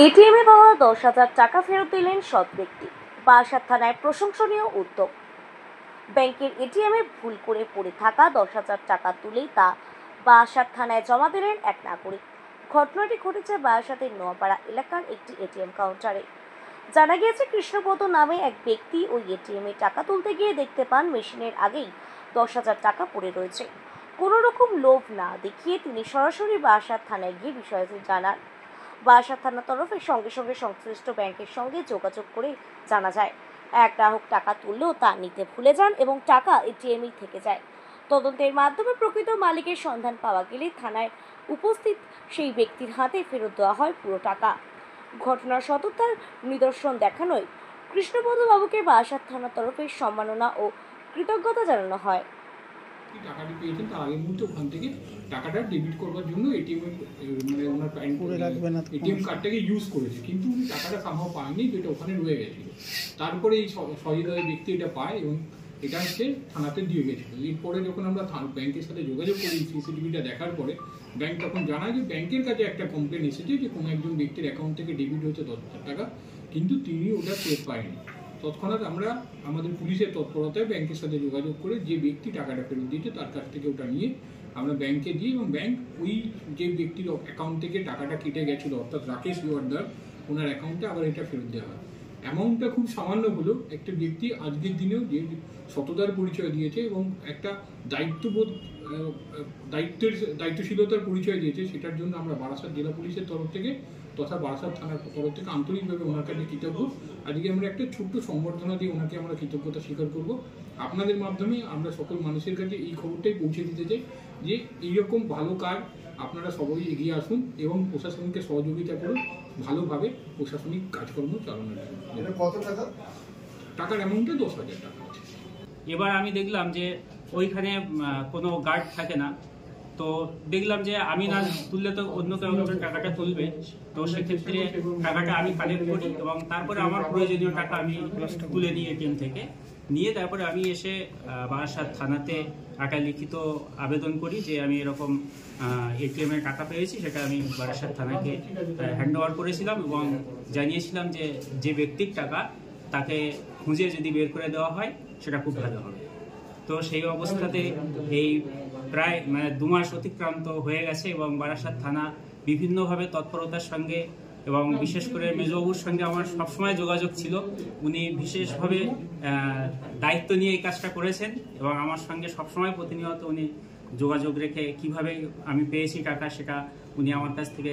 এটিএমে পাওয়া 10,000 টাকা ফেরত দিলেন সৎ ব্যক্তি। বারাসাত থানায় প্রশংসনীয় উদ্যোগ। ব্যাংকের এটিএমে ভুল করে পড়ে থাকা 10,000 টাকা তুলেই তা বারাসাত থানায় জমা দিলেন এক নাগরিক। ঘটনাটি ঘটেছে বারাসাতের নোয়াপাড়া এলাকার একটি এটিএম কাউন্টারে। জানা গিয়েছে, কৃষ্ণপদ নামে এক ব্যক্তি ওই এটিএমে টাকা তুলতে গিয়ে দেখতে পান মেশিনের আগেই 10,000 টাকা পড়ে রয়েছে। কোনো রকম লোভ না দেখিয়ে তিনি সরাসরি বারাসাত থানায় গিয়ে বিষয়টি জানান। বারাসাত থানার তরফে সঙ্গে সঙ্গে সংশ্লিষ্ট ব্যাংকের সঙ্গে যোগাযোগ করে জানা যায়, এক গ্রাহক টাকা তুললেও তা নিতে ভুলে যান এবং টাকা এটিএমই থেকে যায়। তদন্তের মাধ্যমে প্রকৃত মালিকের সন্ধান পাওয়া গেলে থানায় উপস্থিত সেই ব্যক্তির হাতে ফেরত দেওয়া হয় পুরো টাকা। ঘটনার সততার নিদর্শন দেখানোয় কৃষ্ণপদ বাবুকে বারাসাত থানার তরফে সম্মাননা ও কৃতজ্ঞতা জানানো হয়। টাকাটি পেয়েছেন তার আগের মুহূর্তে ওখান থেকে টাকাটা ডেবিট করবার জন্য এটিএম ওনার এটিএম কার্ডটাকে ইউজ করেছে, কিন্তু উনি টাকাটা সামহাও পায়নি, যেটা ওখানে রয়ে গেছিল। তারপরে এই সহৃদয় ব্যক্তি এটা পায় এবং এটা হচ্ছে থানাতে দিয়ে গেছিল। এরপরে যখন আমরা ব্যাংকের সাথে যোগাযোগ করি সিসিটিভিটা দেখার পরে, ব্যাংক তখন জানায় যে ব্যাংকের কাছে একটা কমপ্লেন এসেছে যে কোনো একজন ব্যক্তির অ্যাকাউন্ট থেকে ডেবিট হয়েছে 10,000 টাকা, কিন্তু তিনি ওটা টের পায়নি। তৎক্ষণাৎ আমরা আমাদের পুলিশের তৎপরতায় ব্যাংকের সাথে যোগাযোগ করে যে ব্যক্তি টাকাটা ফেরত দিয়েছে তার কাছ থেকে ওটা নিয়ে আমরা ব্যাংকে দিই এবং ব্যাংক ওই যে ব্যক্তির অ্যাকাউন্ট থেকে টাকাটা কেটে গেছিলো, অর্থাৎ রাকেশ বিওয়ারদার, ওনার অ্যাকাউন্টে আবার এটা ফেরত দেওয়া হয়। অ্যামাউন্টটা খুব সামান্য হলেও একটা ব্যক্তি আজকের দিনেও যে সততার পরিচয় দিয়েছে এবং একটা দায়িত্বশীলতার পরিচয় দিয়েছে, সেটার জন্য আমরা বারাসাত জেলা পুলিশের তরফ থেকে তথা বারাসাত থানার তরফ থেকে আন্তরিকভাবে ওনার কাছে কৃতজ্ঞ। আজকে আমরা একটা ছোট্ট সম্বর্ধনা দিয়ে ওনাকে আমরা কৃতজ্ঞতা স্বীকার করব। আপনাদের মাধ্যমে আমরা সকল মানুষের কাছে এই খবরটাই পৌঁছে দিতে চাই যে এইরকম ভালো কাজ আপনারা সবাই এগিয়ে আসুন এবং প্রশাসনকে সহযোগিতা করুন ভালোভাবে প্রশাসনিক কাজকর্ম চালানোর জন্য। কত টাকা? টাকার অ্যামাউন্টটা 10,000 টাকা আছে। এবার আমি দেখলাম যে ওইখানে কোনো গার্ড থাকে না, তো দেখলাম যে আমি না তুললে তো অন্য কেউ টাকাটা তুলবে, তো সেক্ষেত্রে টাকাটা আমি কালেক্ট করি এবং তারপরে আমার প্রয়োজনীয় টাকা আমি তুলে নিই এটিএম থেকে। নিয়ে তারপরে আমি এসে বারাসাত থানাতে একটা লিখিত আবেদন করি যে আমি এরকম এটিএমের টাকা পেয়েছি, সেটা আমি বারাসাত থানাকে হ্যান্ড ওভার করেছিলাম এবং জানিয়েছিলাম যে যে ব্যক্তির টাকা তাকে খুঁজে যদি বের করে দেওয়া হয় সেটা খুব ভালো হবে। তো সেই অবস্থাতে এই প্রায় 2 মাস অতিক্রান্ত হয়ে গেছে এবং বারাসাত থানা বিভিন্নভাবে তৎপরতার সঙ্গে এবং বিশেষ করে মেজবাবুর সঙ্গে আমার সবসময় যোগাযোগ ছিল। উনি বিশেষভাবে দায়িত্ব নিয়ে এই কাজটা করেছেন এবং আমার সঙ্গে সবসময় প্রতিনিয়ত উনি যোগাযোগ রেখে কিভাবে আমি পেয়েছি টাকা সেটা উনি আমার কাছ থেকে